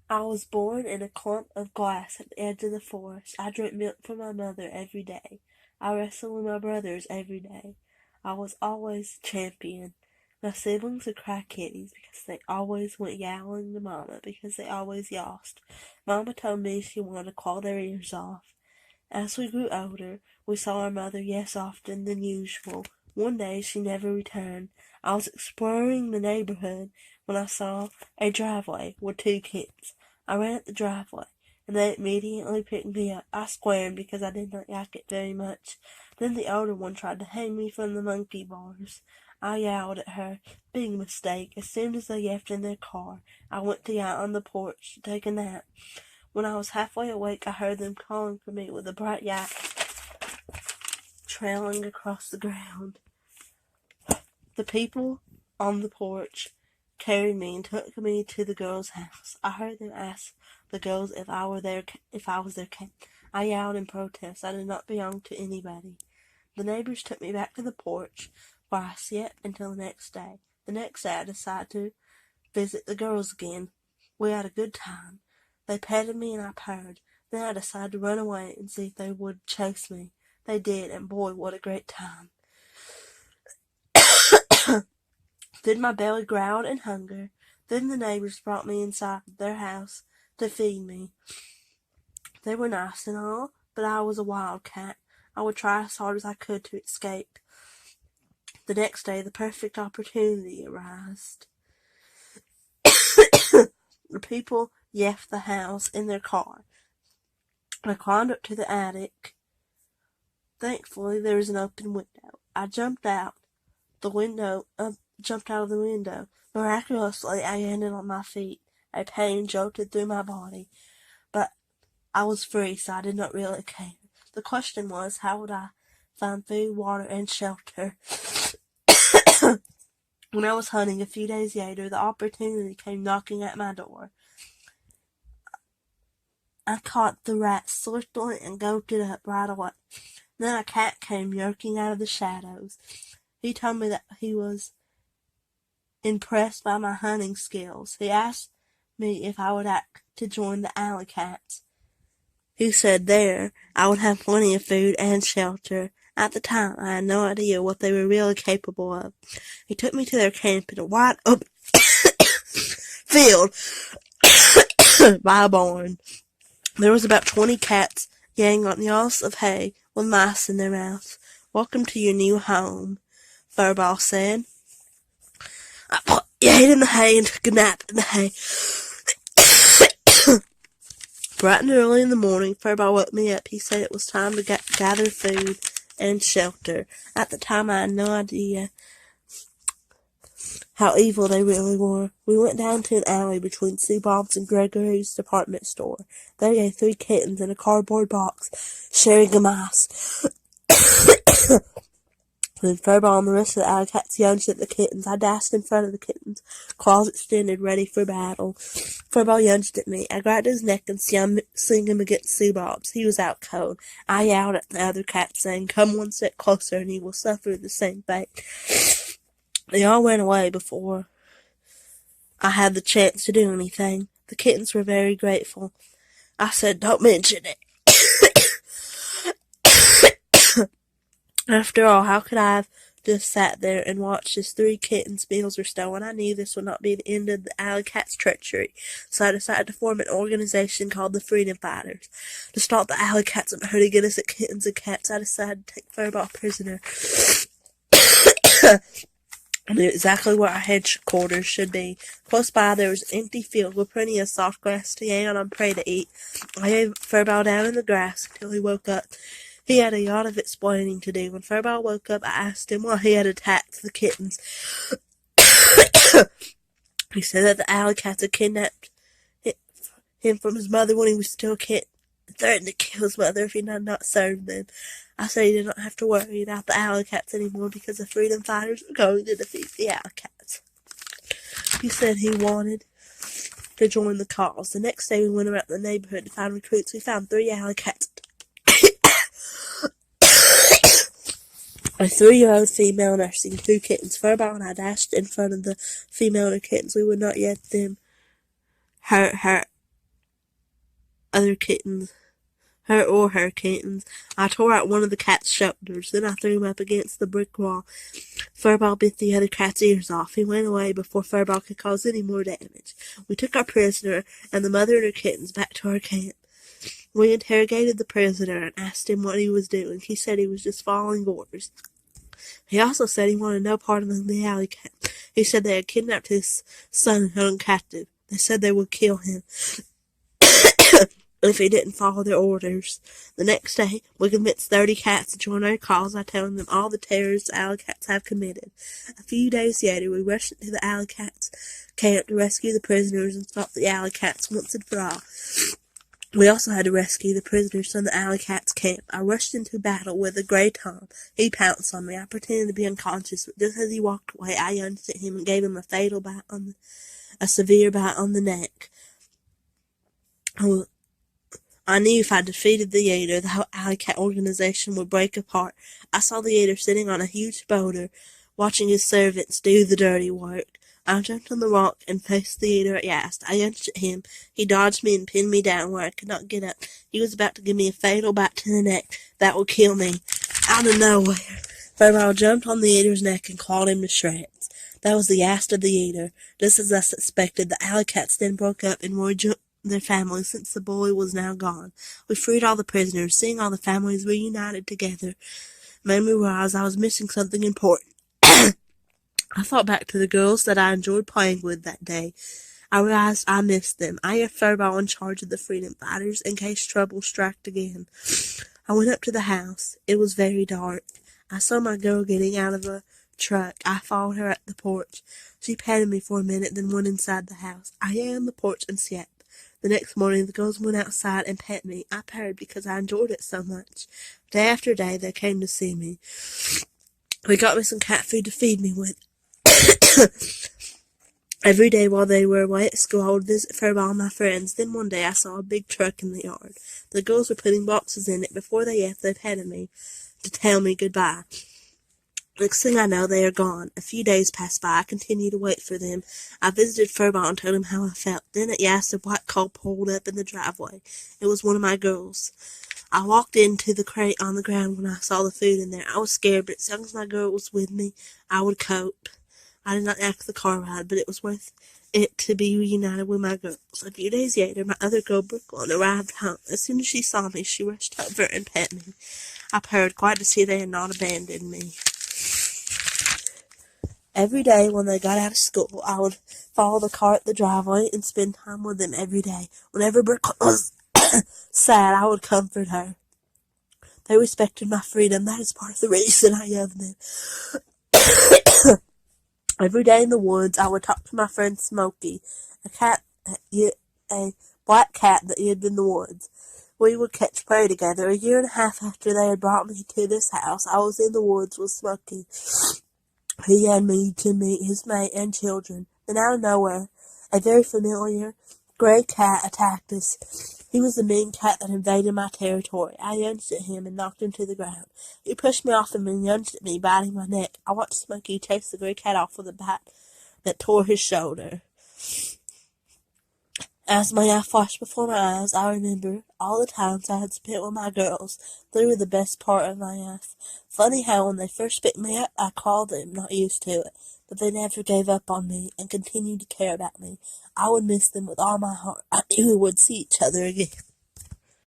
I was born in a clump of grass at the edge of the forest. I drank milk from my mother every day. I wrestled with my brothers every day. I was always champion. My siblings would cry kitties because they always went yowling to Mama because they always yossed. Mama told me she wanted to claw their ears off. As we grew older, we saw our mother less often than usual. One day she never returned. I was exploring the neighborhood when I saw a driveway with two kids. I ran up the driveway, and they immediately picked me up. I squirmed because I did not like it very much. Then the older one tried to hang me from the monkey bars. I yelled at her. Big mistake. As soon as they left in their car, I went to out on the porch to take a nap. When I was halfway awake, I heard them calling for me with a bright light trailing across the ground. The people on the porch carried me and took me to the girls' house. I heard them ask the girls if I was their cat. I yelled in protest. I did not belong to anybody. The neighbors took me back to the porch, where I slept until the next day. The next day, I decided to visit the girls again. We had a good time. They petted me and I purred. Then I decided to run away and see if they would chase me. They did, and boy, what a great time. Then my belly growled in hunger. Then the neighbors brought me inside their house to feed me. They were nice and all, but I was a wildcat. I would try as hard as I could to escape. The next day, the perfect opportunity arose. The people left the house in their car. I climbed up to the attic. Thankfully, there was an open window. I jumped out of the window. Miraculously, I landed on my feet. A pain jolted through my body, but I was free, so I did not really care. The question was, how would I find food, water, and shelter? When I was hunting a few days later, the opportunity came knocking at my door. I caught the rat swiftly and gouged it up right away. Then a cat came lurking out of the shadows. He told me that he was impressed by my hunting skills. He asked me if I would like to join the alley cats. He said there I would have plenty of food and shelter. At the time, I had no idea what they were really capable of. He took me to their camp in a wide open field by a barn. There was about 20 cats laying on yalls of hay with mice in their mouths. Welcome to your new home, Furball said. I put ate in the hay and took a nap in the hay. Bright and early in the morning, Furball woke me up. He said it was time to gather food and shelter. At the time, I had no idea how evil they really were. We went down to an alley between Sue Bob's and Gregory's department store. There lay 3 kittens in a cardboard box, sharing a mouse. When Furball and the rest of the alley cats lunged at the kittens, I dashed in front of the kittens, claws extended, ready for battle. Furball lunged at me. I grabbed his neck and slung him against Sue Bob's. He was out cold. I yelled at the other cats, saying, "Come one step closer and you will suffer the same fate." They all went away before I had the chance to do anything. The kittens were very grateful. I said, "Don't mention it." After all, how could I have just sat there and watched as 3 kittens' meals were stolen? I knew this would not be the end of the alley cat's treachery, so I decided to form an organization called the Freedom Fighters. To stop the alley cats from hurting innocent kittens and cats, I decided to take Furball prisoner. I knew exactly where our headquarters should be. Close by, there was an empty field with plenty of soft grass to lay out on prey to eat. I gave Furball down in the grass until he woke up. He had a lot of explaining to do. When Furball woke up, I asked him why he had attacked the kittens. He said that the alley cats had kidnapped him from his mother when he was still a kid, and threatened to kill his mother if he did not serve them. I said he did not have to worry about the alley cats anymore because the freedom fighters were going to defeat the alley cats. He said he wanted to join the cause. The next day we went around the neighborhood to find recruits. We found 3 alley cats. A 3-year-old female nursing 2 kittens. Furball and I dashed in front of the female and kittens. We would not let them hurt her. other kittens. Her kittens. I tore out one of the cat's shoulders, then I threw him up against the brick wall. Furball bit the other cat's ears off. He went away before Furball could cause any more damage. We took our prisoner and the mother and her kittens back to our camp. We interrogated the prisoner and asked him what he was doing. He said he was just following orders. He also said he wanted no part of the alley cat. He said they had kidnapped his son and held him captive. They said they would kill him if he didn't follow their orders. The next day, we convinced 30 cats to join our cause by telling them all the terrors the alley cats have committed. A few days later, we rushed into the alley cats camp to rescue the prisoners and stop the alley cats once and for all. We also had to rescue the prisoners from the alley cats camp. I rushed into battle with a gray Tom. He pounced on me. I pretended to be unconscious, but just as he walked away, I lunged at him and gave him a severe bite on the neck. I knew if I defeated the Eater, the whole alley cat organization would break apart. I saw the Eater sitting on a huge boulder, watching his servants do the dirty work. I jumped on the rock and faced the Eater at last. I lunged at him. He dodged me and pinned me down where I could not get up. He was about to give me a fatal bite to the neck that would kill me. Out of nowhere, Furball jumped on the Eater's neck and clawed him to shreds. That was the last of the Eater. Just as I suspected, the alley cats then broke up and rejoined their families since the boy was now gone. We freed all the prisoners. Seeing all the families reunited together made me realize I was missing something important. I thought back to the girls that I enjoyed playing with that day. I realized I missed them. I left Furball in charge of the freedom fighters in case trouble struck again. I went up to the house. It was very dark. I saw my girl getting out of a truck. I followed her at the porch. She patted me for a minute, then went inside the house. I lay on the porch and slept. The next morning, the girls went outside and pet me. I purred because I enjoyed it so much. Day after day, they came to see me. They got me some cat food to feed me with. Every day while they were away at school, I would visit Furball and my friends. Then one day I saw a big truck in the yard. The girls were putting boxes in it. Before they left, they petted me to tell me goodbye. Next thing I know, they are gone. A few days passed by. I continued to wait for them. I visited Furball and told him how I felt. Then at last a white colt pulled up in the driveway. It was one of my girls. I walked into the crate on the ground when I saw the food in there. I was scared, but as long as my girl was with me, I would cope. I did not like the car ride, but it was worth it to be reunited with my girls. A few days later, my other girl, Brooklyn, arrived home. As soon as she saw me, she rushed over and pet me. I purred, glad to see they had not abandoned me. Every day when they got out of school, I would follow the car at the driveway and spend time with them every day. Whenever Brooklyn was sad, I would comfort her. They respected my freedom. That is part of the reason I love them. Every day in the woods, I would talk to my friend Smokey, a black cat that lived in the woods. We would catch prey together. A year and a half after they had brought me to this house, I was in the woods with Smokey. He had me to meet his mate and children. Then out of nowhere, a very familiar gray cat attacked us. He was the mean cat that invaded my territory. I lunged at him and knocked him to the ground. He pushed me off him and lunged at me, biting my neck. I watched Smokey chase the gray cat off with a bite that tore his shoulder. As my eye flashed before my eyes, I remember all the times I had spent with my girls. They were the best part of my life. Funny how when they first picked me up, I called them, not used to it. But they never gave up on me and continued to care about me. I would miss them with all my heart. I knew we would see each other again.